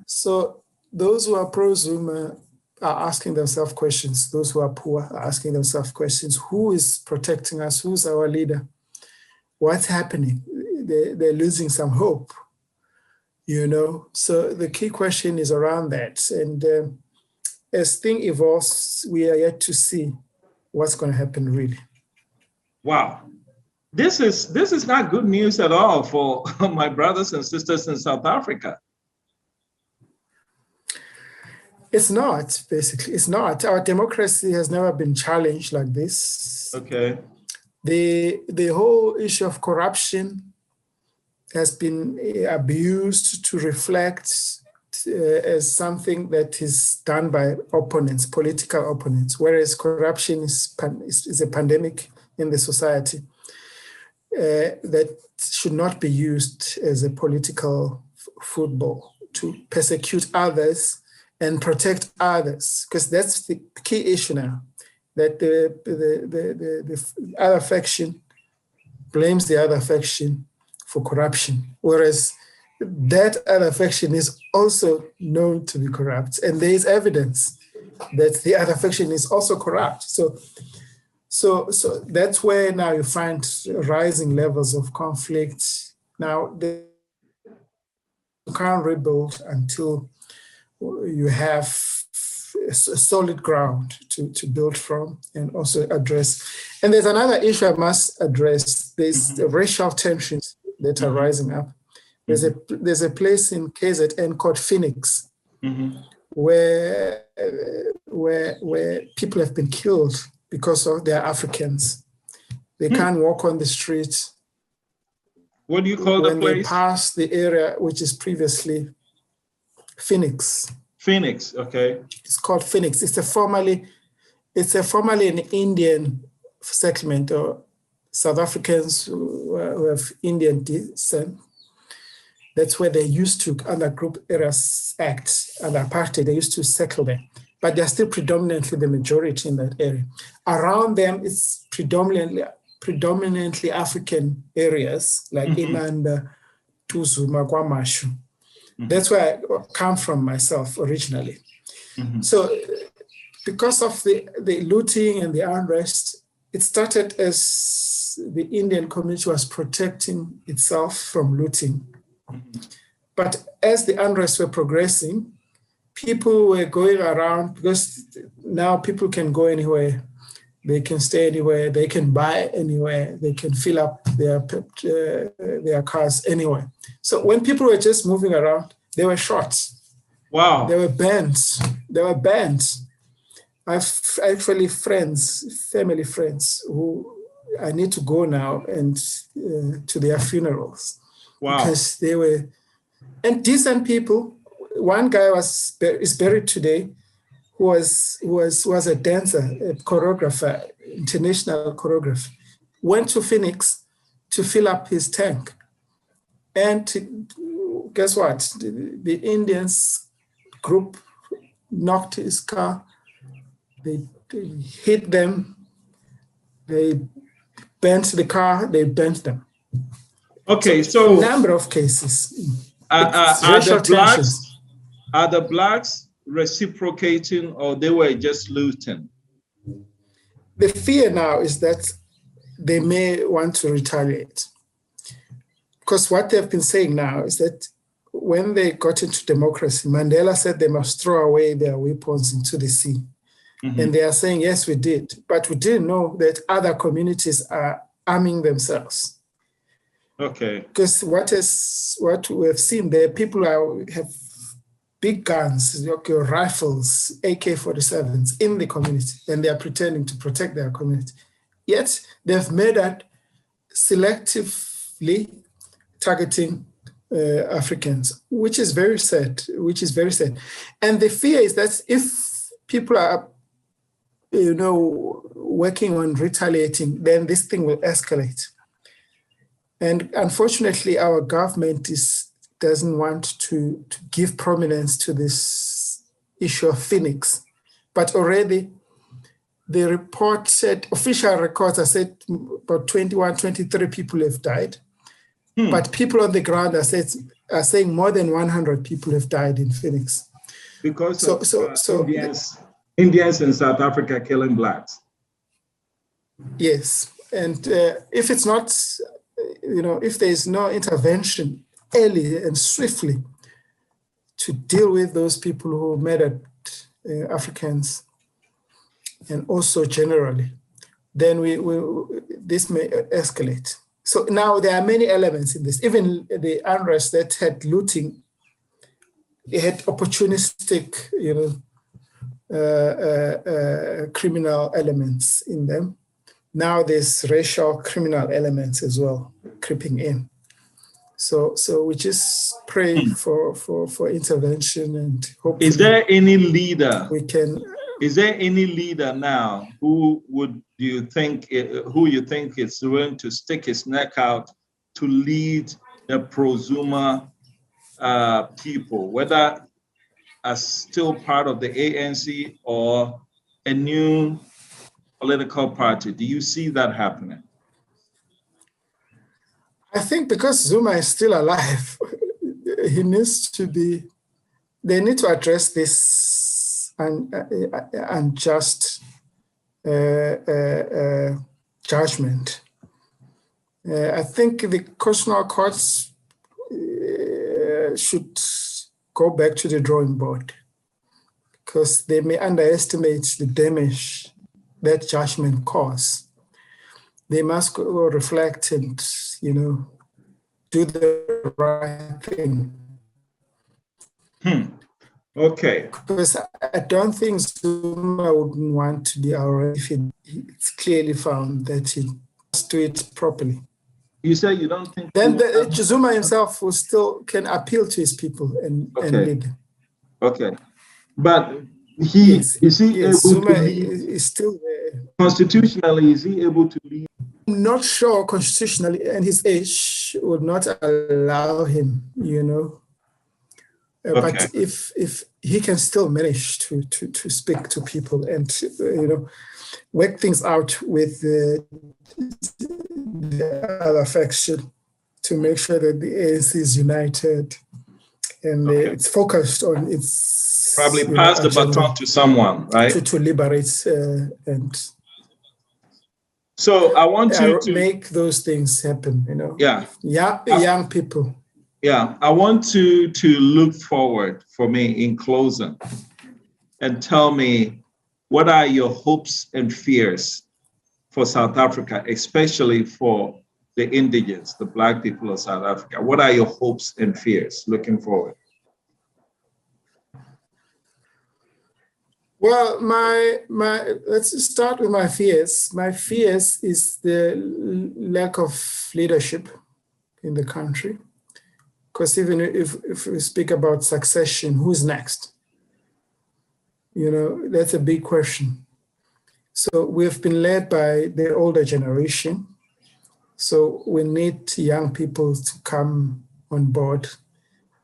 So those who are pro-Zuma are asking themselves questions. Those who are poor are asking themselves questions. Who is protecting us? Who's our leader? What's happening? they're losing some hope, So the key question is around that. And as things evolves, we are yet to see what's going to happen really. Wow. This is not good news at all for my brothers and sisters in South Africa. It's not, basically. It's not. Our democracy has never been challenged like this. Okay. The whole issue of corruption has been abused to reflect as something that is done by opponents, political opponents, whereas corruption is a pandemic in the society that should not be used as a political football to persecute others and protect others, because that's the key issue now, that the other faction blames the other faction for corruption, whereas that other faction is also known to be corrupt, and there is evidence that the other faction is also corrupt. So that's where now you find rising levels of conflict. Now, you can't rebuild until you have a solid ground to build from and also address. And there's another issue I must address. There's the racial tensions that are rising up. There's a place in KZN called Phoenix, where people have been killed because of their Africans. They can't walk on the street. What do you call the place? When they pass the area which is previously Phoenix. Phoenix, okay. It's called Phoenix. It's a formerly an Indian settlement, or South Africans who have Indian descent. That's where they used to, under Group Areas Act, under apartheid, they used to settle there. But they're still predominantly the majority in that area. Around them, it's predominantly African areas, like Inanda, Tuzuma, Kwamashu. That's where I come from myself originally. So because of the looting and the unrest, it started as the Indian community was protecting itself from looting. But as the unrest were progressing, people were going around, because now people can go anywhere, they can stay anywhere, they can buy anywhere, they can fill up their cars anywhere. So when people were just moving around, they were shot. Wow. They were banned. I've actually family friends who I need to go now and to their funerals. Wow. Because they were, and decent people. One guy is buried today, who was a dancer, a choreographer, international choreographer. Went to Phoenix to fill up his tank, and guess what? The Indians group knocked his car. They hit them. They bent the car. They bent them. Okay, so a number of cases. Are the blacks reciprocating, or they were just looting? The fear now is that they may want to retaliate, because what they've been saying now is that when they got into democracy, Mandela said they must throw away their weapons into the sea. And they are saying, yes, we did, but we didn't know that other communities are arming themselves. Okay. Because what we have seen there, people have big guns, rifles, AK-47s in the community, and they are pretending to protect their community. Yet they've made that selectively targeting Africans, which is very sad. And the fear is that if people are, working on retaliating, then this thing will escalate. And unfortunately, our government doesn't want to give prominence to this issue of Phoenix. But already the report said, official records are said about 21, 23 people have died. But people on the ground are saying more than 100 people have died in Phoenix. Because Indians in South Africa killing blacks. Yes, and if it's not if there is no intervention early and swiftly to deal with those people who murdered Africans, and also generally, then this may escalate. So now there are many elements in this. Even the unrest that had looting, it had opportunistic, criminal elements in them. Now there's racial criminal elements as well creeping in. So we just pray for intervention and hopefully. Is there any leader? We can. Is there any leader now who you think is willing to stick his neck out to lead the pro-Zuma people, whether as still part of the ANC or a new political party? Do you see that happening? I think because Zuma is still alive, they need to address this unjust judgment. I think the constitutional courts should go back to the drawing board because they may underestimate the damage that judgment caused. They must go reflect and, do the right thing. Okay. Because I don't think Zuma wouldn't want to be our if it's clearly found that he must do it properly. You say you don't think... Then Zuma himself will still can appeal to his people and lead them. Okay. But Zuma is still there. Constitutionally, is he able to lead? I'm not sure constitutionally, and his age would not allow him, Okay. But if he can still manage to speak to people and work things out with the other faction to make sure that the ANC is united and it's focused on its probably pass the baton to someone, right? To liberate and. So I want you to make those things happen. Yeah. Young people. Yeah, I want you to look forward for me in closing and tell me what are your hopes and fears for South Africa, especially for the indigenous, the Black people of South Africa. What are your hopes and fears looking forward? Well, let's start with my fears. My fears is the lack of leadership in the country. Because even if we speak about succession, who's next? That's a big question. So we've been led by the older generation. So we need young people to come on board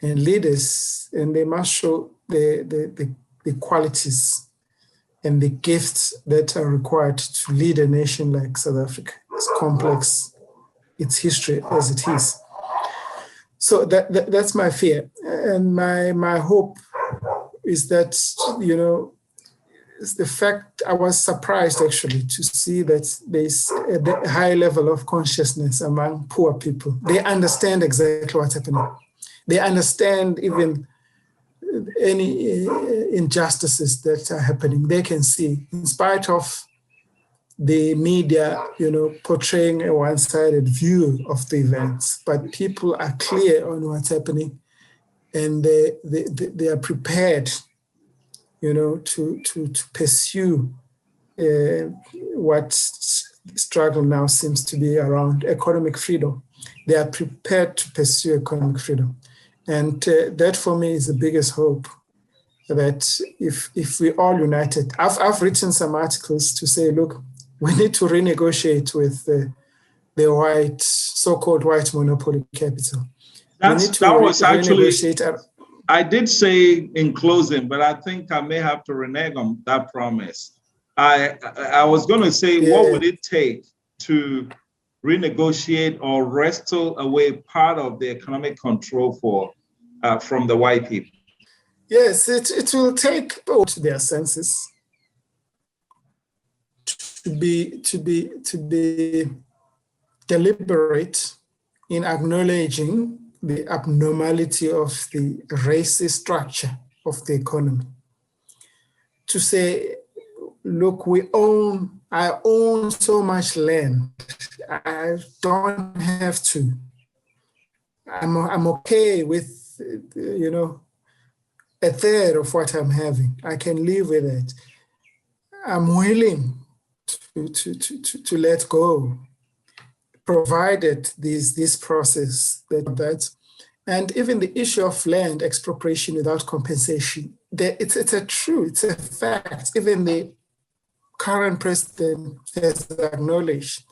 and lead us, and they must show the qualities and the gifts that are required to lead a nation like South Africa. It's complex, its history as it is. So that's my fear. And my hope is that, it's the fact I was surprised actually to see that there's a high level of consciousness among poor people. They understand exactly what's happening. They understand even any injustices that are happening. They can see, in spite of the media, portraying a one-sided view of the events, but people are clear on what's happening, and they are prepared, to pursue what struggle now seems to be around economic freedom. They are prepared to pursue economic freedom, and that for me is the biggest hope. That if we all united, I've written some articles to say, look, we need to renegotiate with the white, so-called white monopoly capital. I did say in closing, but I think I may have to renege on that promise. I was going to say, what would it take to renegotiate or wrestle away part of the economic control from the white people? Yes, it will take both their senses to be deliberate in acknowledging the abnormality of the racist structure of the economy. To say, look, I own so much land, I don't have to. I'm okay with, a third of what I'm having. I can live with it. I'm willing to let go, provided this process that. And even the issue of land expropriation without compensation, it's a fact. Even the current president has acknowledged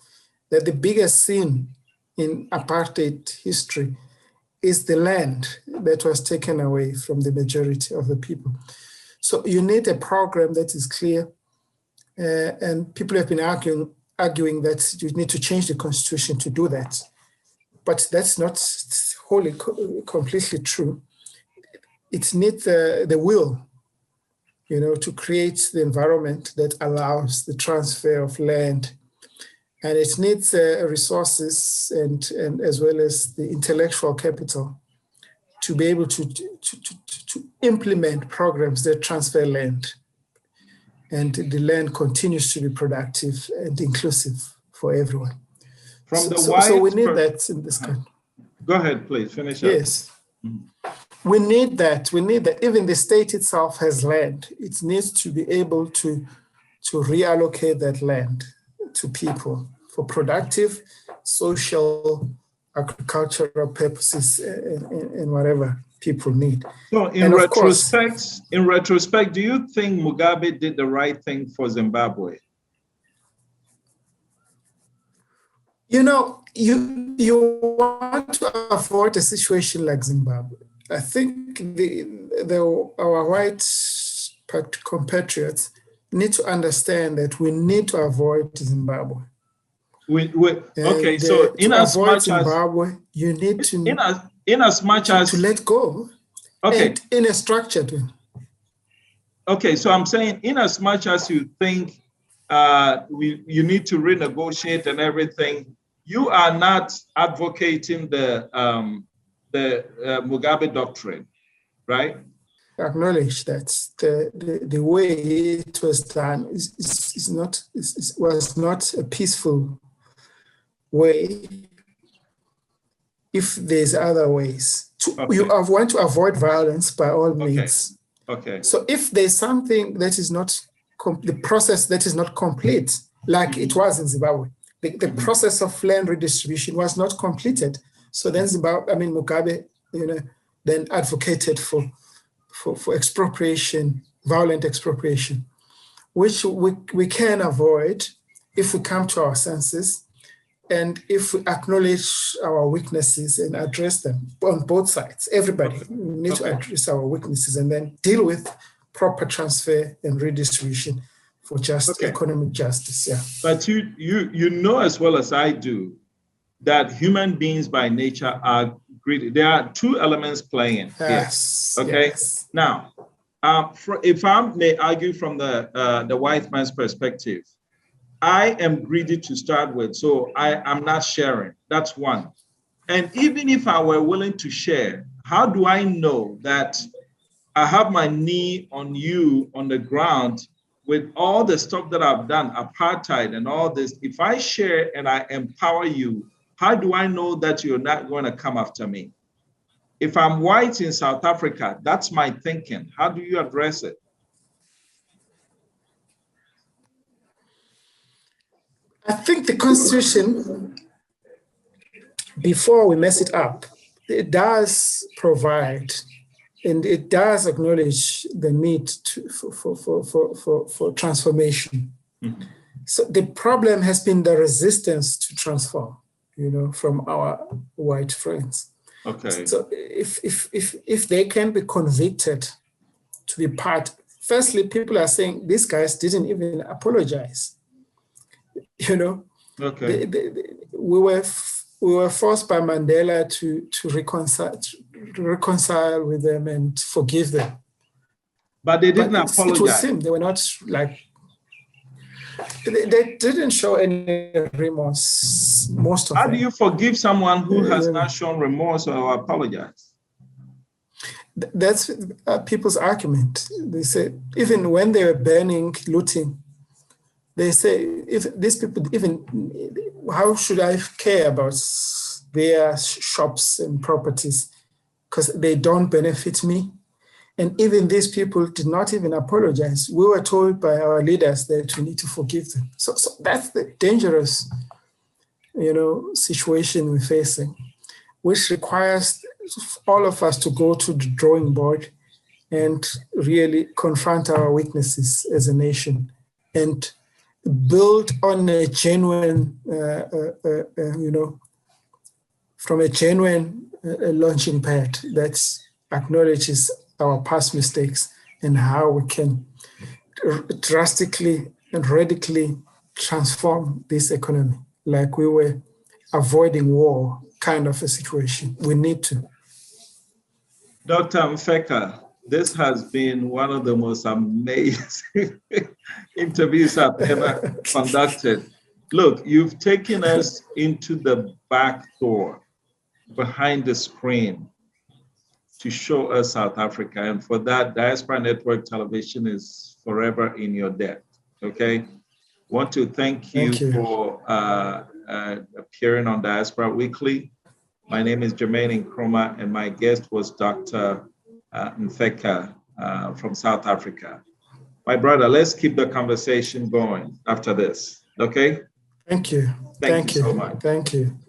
that the biggest sin in apartheid history is the land that was taken away from the majority of the people. So you need a program that is clear, and people have been arguing that you need to change the constitution to do that. But that's not wholly completely true. It needs the will, to create the environment that allows the transfer of land. And it needs resources and as well as the intellectual capital to be able to implement programs that transfer land. And the land continues to be productive and inclusive for everyone. So we need that in this country. Go ahead, please, finish up. Yes. We need that. Even the state itself has land. It needs to be able to reallocate that land to people for productive, social, agricultural purposes and whatever people need. So in retrospect, do you think Mugabe did the right thing for Zimbabwe? You want to avoid a situation like Zimbabwe. I think our white compatriots need to understand that we need to avoid Zimbabwe. Okay, so in as much Zimbabwe, you need to in as much as to let go. Okay. And in a structured way. Okay, so I'm saying in as much as you think you need to renegotiate and everything, you are not advocating the Mugabe doctrine, right? Acknowledge that the way it was done was not a peaceful way. If there's other ways, you want to avoid violence by all means. Okay. So if there's something that is not the process that is not complete, like it was in Zimbabwe, the process of land redistribution was not completed. So then Mugabe, then advocated for expropriation, violent expropriation, which we can avoid if we come to our senses and if we acknowledge our weaknesses and address them on both sides. Everybody need to address our weaknesses and then deal with proper transfer and redistribution for just economic justice. Yeah. But you know as well as I do that human beings by nature are greedy. There are two elements playing here. Yes. Okay. Yes. Now, if I may argue from the white man's perspective, I am greedy to start with, so I am not sharing. That's one. And even if I were willing to share, how do I know that I have my knee on you on the ground with all the stuff that I've done, apartheid and all this? If I share and I empower you, how do I know that you're not going to come after me? If I'm white in South Africa, that's my thinking. How do you address it? I think the Constitution, before we mess it up, it does provide and it does acknowledge the need for transformation. Mm-hmm. So the problem has been the resistance to transform, from our white friends. Okay. So if they can be convicted to be part, firstly, people are saying these guys didn't even apologize. Okay. We were forced by Mandela to reconcile with them and forgive them. But they didn't apologize. It was him. They were not like. they didn't show any remorse, most of How them. do you forgive someone who has not shown remorse or apologized? That's people's argument. They say, even when they were burning, looting, they say, if these people, even, how should I care about their shops and properties? Because they don't benefit me. And even these people did not even apologize. We were told by our leaders that we need to forgive them. So that's the dangerous, situation we're facing, which requires all of us to go to the drawing board and really confront our weaknesses as a nation and build on a genuine, from a genuine launching pad that acknowledges our past mistakes and how we can drastically and radically transform this economy, like we were avoiding war kind of a situation. We need to. Dr. Mfeka, this has been one of the most amazing interviews I've ever conducted. Look, you've taken us into the back door, behind the screen, to show us South Africa. And for that, Diaspora Network Television is forever in your debt, okay? Want to thank you for appearing on Diaspora Weekly. My name is Jermaine Nkrumah, and my guest was Dr. Mfeka from South Africa. My brother, let's keep the conversation going after this, okay? Thank you. Thank you so much. Thank you.